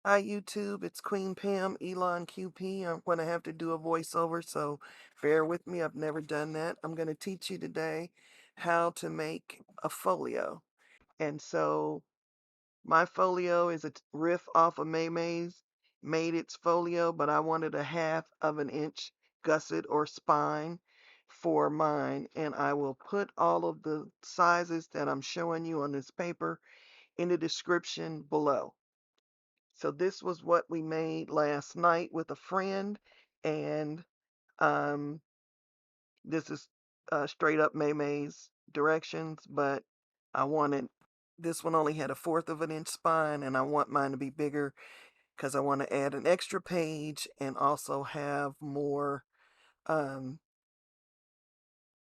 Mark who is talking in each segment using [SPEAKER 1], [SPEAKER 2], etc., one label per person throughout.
[SPEAKER 1] Hi YouTube, it's Queen Pam, Elon QP. I'm going to have to do a voiceover, so bear with me. I've never done that. I'm going to teach you today how to make a folio. And so my folio is a riff off of May's made its folio, but I wanted a 1/2 inch gusset or spine for mine. And I will put all of the sizes that I'm showing you on this paper in the description below. So this was what we made last night with a friend, and um, this is straight up May's directions, but I wanted, this one only had a 1/4 inch spine, and I want mine to be bigger because I want to add an extra page and also have more, um,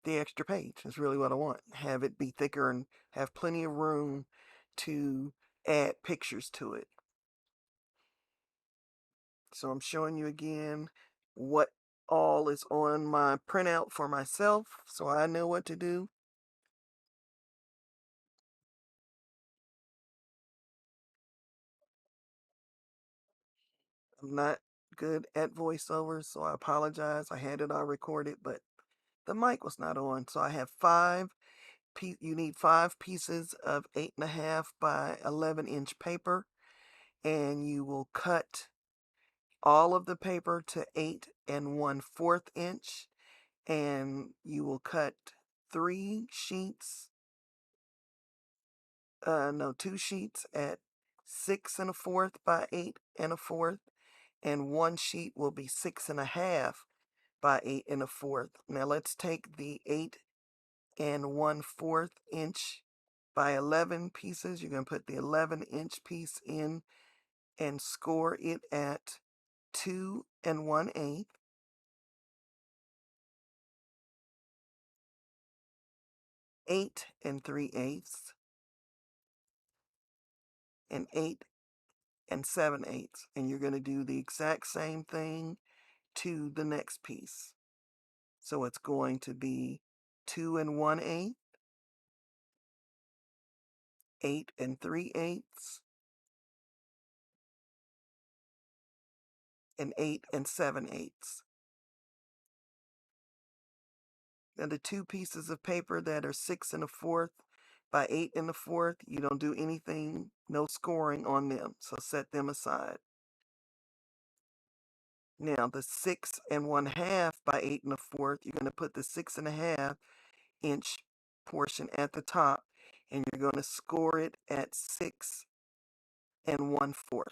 [SPEAKER 1] the extra page is really what I want. Have it be thicker and have plenty of room to add pictures to it. So I'm showing you again what all is on my printout for myself, so I know what to do. I'm not good at voiceovers, so I apologize. I had it all recorded, but the mic was not on. So I have you need 5 pieces of 8.5 by 11-inch paper, and you will cut all of the paper to 8 1/4 inch, and you will cut 3 sheets, no, 2 sheets at 6 1/4 by 8 1/4, and 1 sheet will be 6 1/2 by 8 1/4. Now let's take the 8 1/4 inch by 11 pieces. You're going to put the 11-inch piece in and score it at 2 1/8, 8 3/8, and 8 7/8. And you're going to do the exact same thing to the next piece. So it's going to be 2 1/8, 8 3/8, and 8 7/8. And the 2 pieces of paper that are 6 1/4 by 8 1/4, you don't do anything, no scoring on them. So set them aside. Now the 6 1/2 by 8 1/4, you're going to put the 6 1/2 inch portion at the top, and you're going to score it at 6 1/4.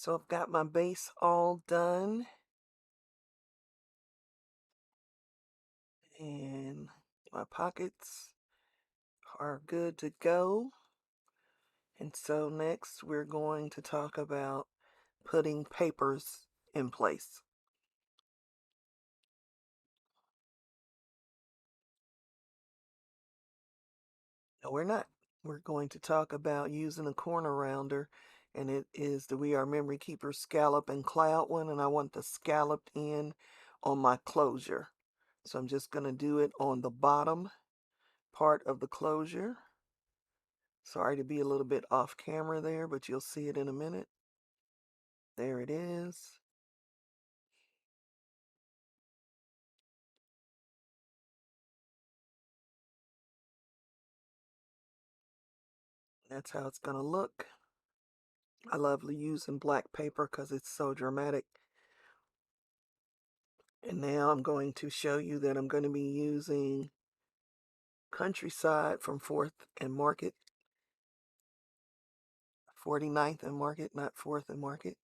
[SPEAKER 1] So I've got my base all done. And my pockets are good to go. And so next we're going to talk about putting papers in place. No, we're not. We're going to talk about using a corner rounder, and it is the We Are Memory Keeper scallop and cloud one, and I want the scalloped end on my closure. So I'm just going to do it on the bottom part of the closure. Sorry to be a little bit off camera there, but you'll see it in a minute. There it is. That's how it's going to look. I love using black paper because it's so dramatic. And now I'm going to show you that I'm going to be using Countryside from 4th and Market. 49th and Market, not 4th and Market.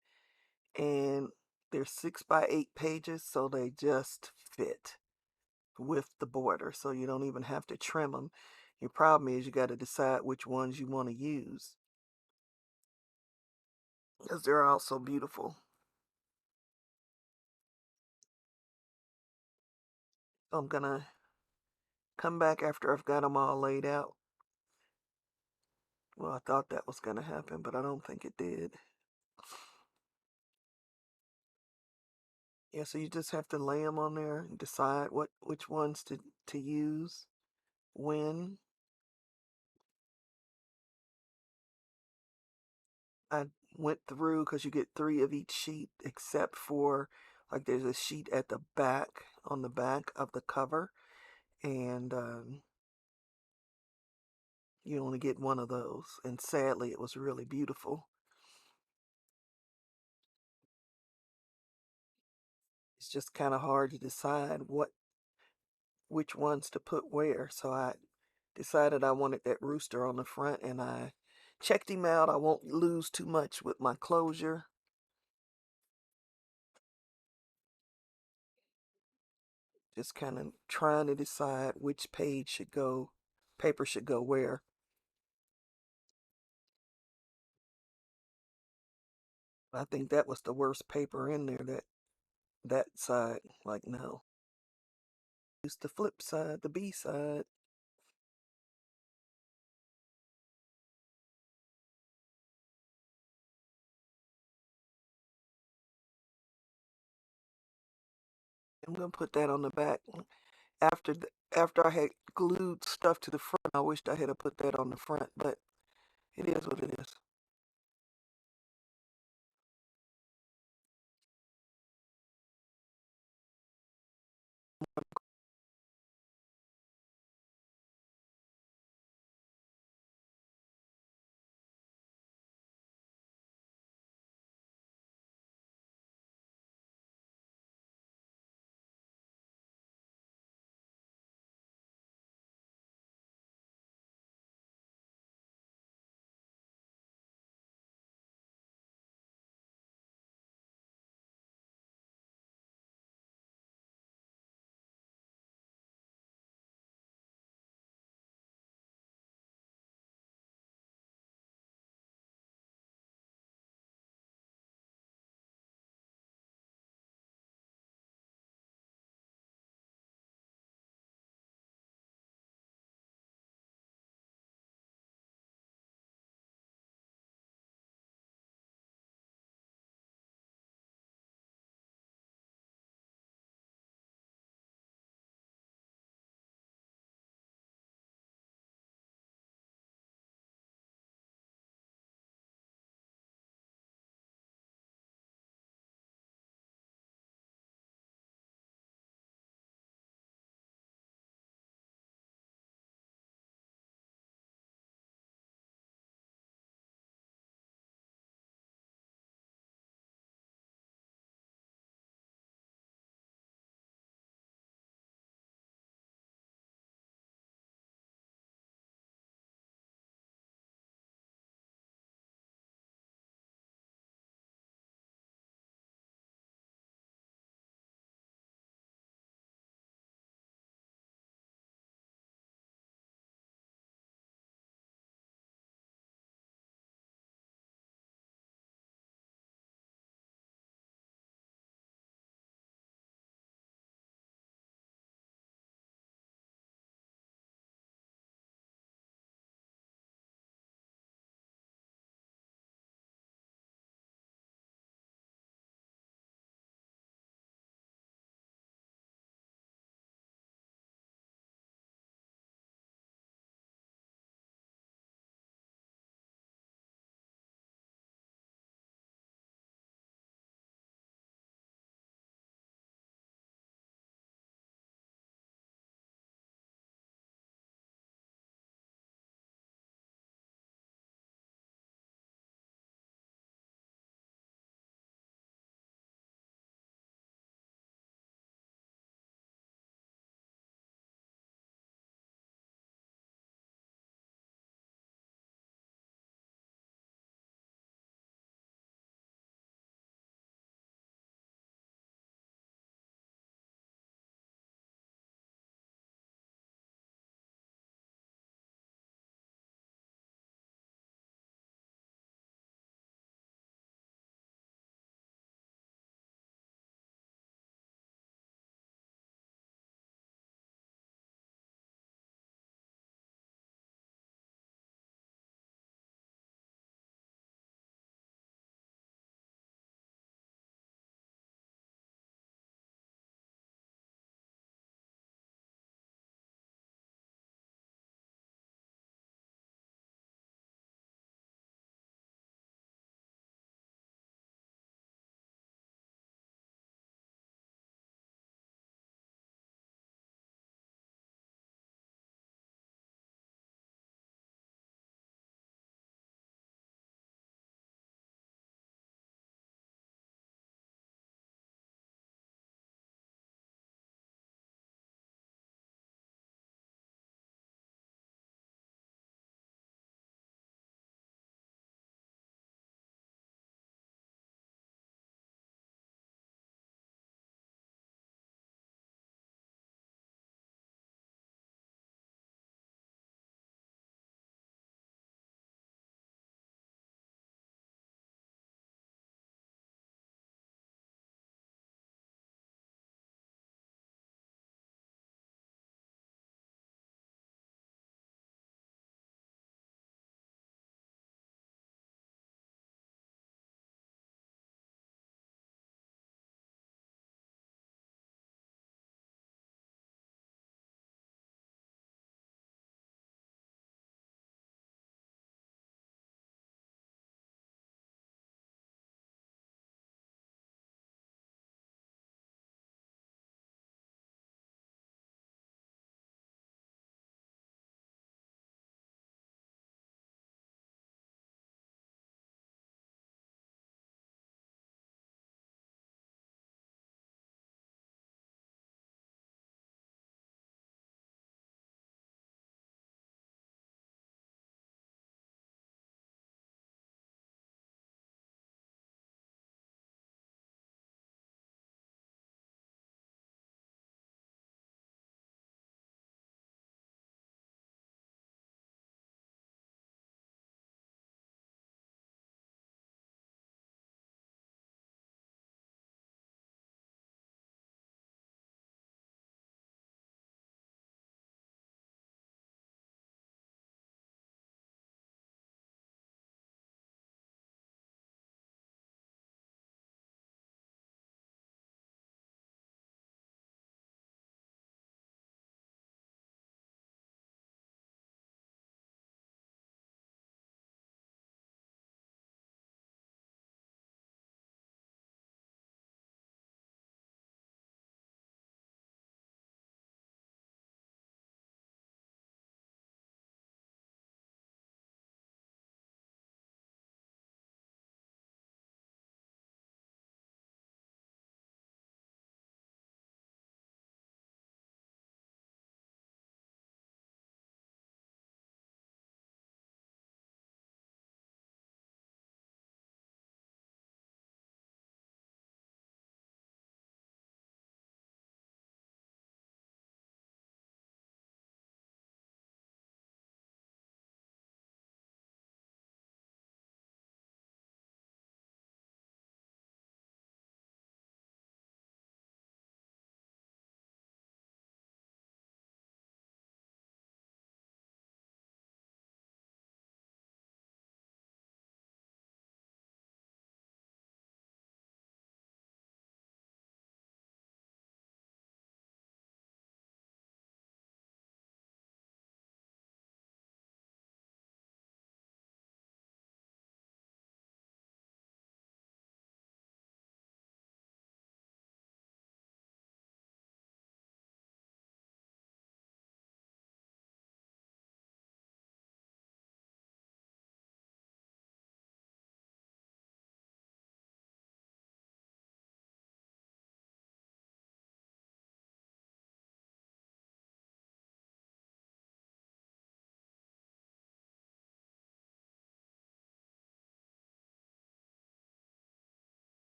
[SPEAKER 1] And they're 6x8 pages, so they just fit with the border. So you don't even have to trim them. Your problem is you got to decide which ones you want to use, because they're all so beautiful. So I'm going to come back after I've got them all laid out. Well, I thought that was going to happen, but I don't think it did. Yeah, so you just have to lay them on there and decide which ones to use when. I went through, because you get 3 of each sheet, except for like there's a sheet at the back, on the back of the cover, and you only get 1 of those. And sadly, it was really beautiful. It's just kind of hard to decide which ones to put where. So I decided I wanted that rooster on the front, and I checked him out. I won't lose too much with my closure. Just kind of trying to decide which paper should go where. I think that was the worst paper in there, that side. Like, no. Use the flip side, the B side. I'm gonna put that on the back. After I had glued stuff to the front, I wished I had put that on the front, but it is what it is.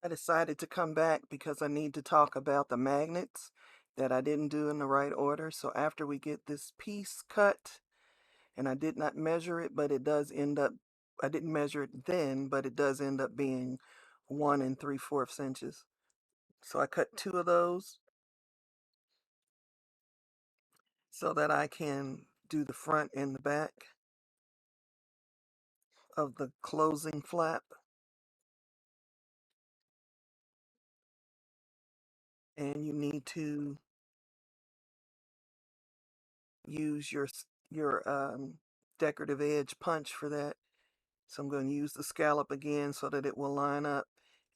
[SPEAKER 1] I decided to come back because I need to talk about the magnets that I didn't do in the right order. So after we get this piece cut, and I did not measure it, but it does end up, I didn't measure it then, but it does end up being 1 3/4 inches. So I cut 2 of those so that I can do the front and the back of the closing flap. And you need to use your decorative edge punch for that. So I'm going to use the scallop again so that it will line up.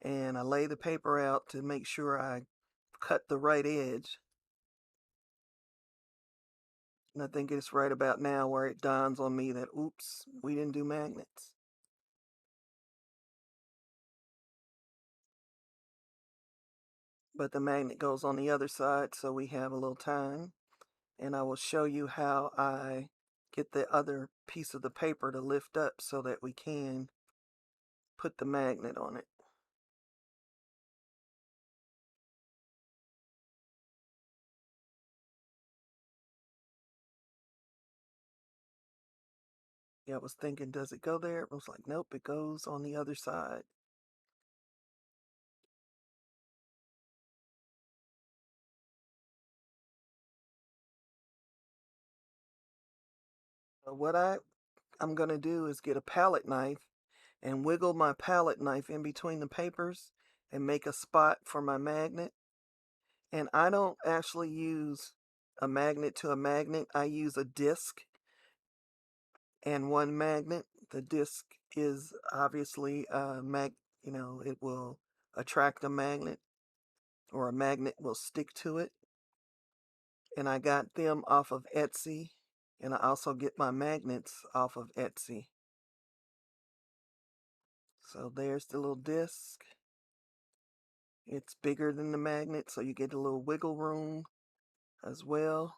[SPEAKER 1] And I lay the paper out to make sure I cut the right edge. And I think it's right about now where it dawns on me that, oops, we didn't do magnets. But the magnet goes on the other side, so we have a little time. And I will show you how I get the other piece of the paper to lift up so that we can put the magnet on it. Yeah, I was thinking, does it go there? It was like, nope, it goes on the other side. So what I'm going to do is get a palette knife and wiggle my palette knife in between the papers and make a spot for my magnet. And I don't actually use a magnet to a magnet. I use a disc and one magnet. The disc is obviously it will attract a magnet, or a magnet will stick to it. And I got them off of Etsy, and I also get my magnets off of Etsy. So there's the little disc. It's bigger than the magnet, so you get a little wiggle room as well.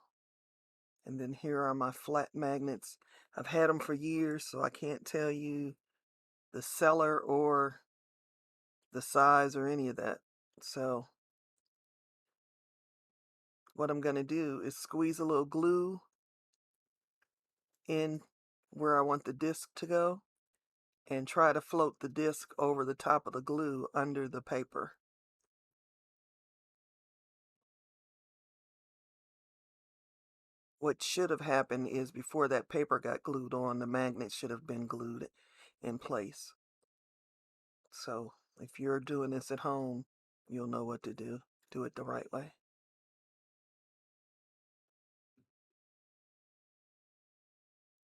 [SPEAKER 1] And then here are my flat magnets. I've had them for years, so I can't tell you the seller or the size or any of that. So what I'm going to do is squeeze a little glue in where I want the disc to go and try to float the disc over the top of the glue under the paper. What should have happened is before that paper got glued on, the magnet should have been glued in place. So if you're doing this at home, you'll know what to do. Do it the right way.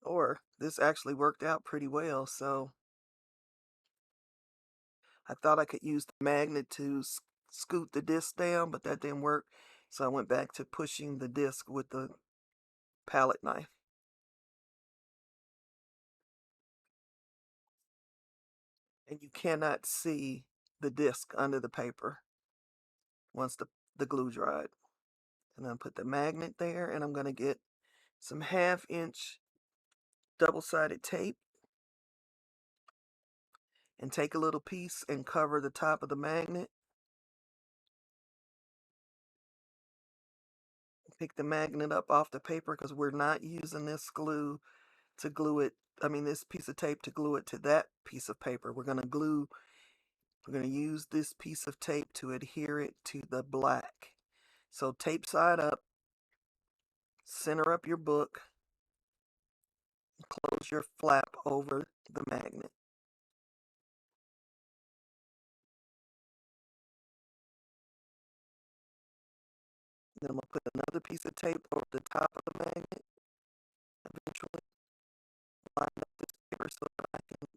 [SPEAKER 1] Or this actually worked out pretty well, so I thought I could use the magnet to scoot the disc down, but that didn't work. So I went back to pushing the disc with the palette knife. And you cannot see the disc under the paper once the glue dried. And then put the magnet there, and I'm going to get some 1/2 inch double-sided tape and take a little piece and cover the top of the magnet. Pick the magnet up off the paper because we're not using this glue to glue it. I mean, this piece of tape to glue it to that piece of paper. We're going to use this piece of tape to adhere it to the black. So tape side up, center up your book, close your flap over the magnet. Then I'm going to put another piece of tape over the top of the magnet. Eventually line up this paper so that I can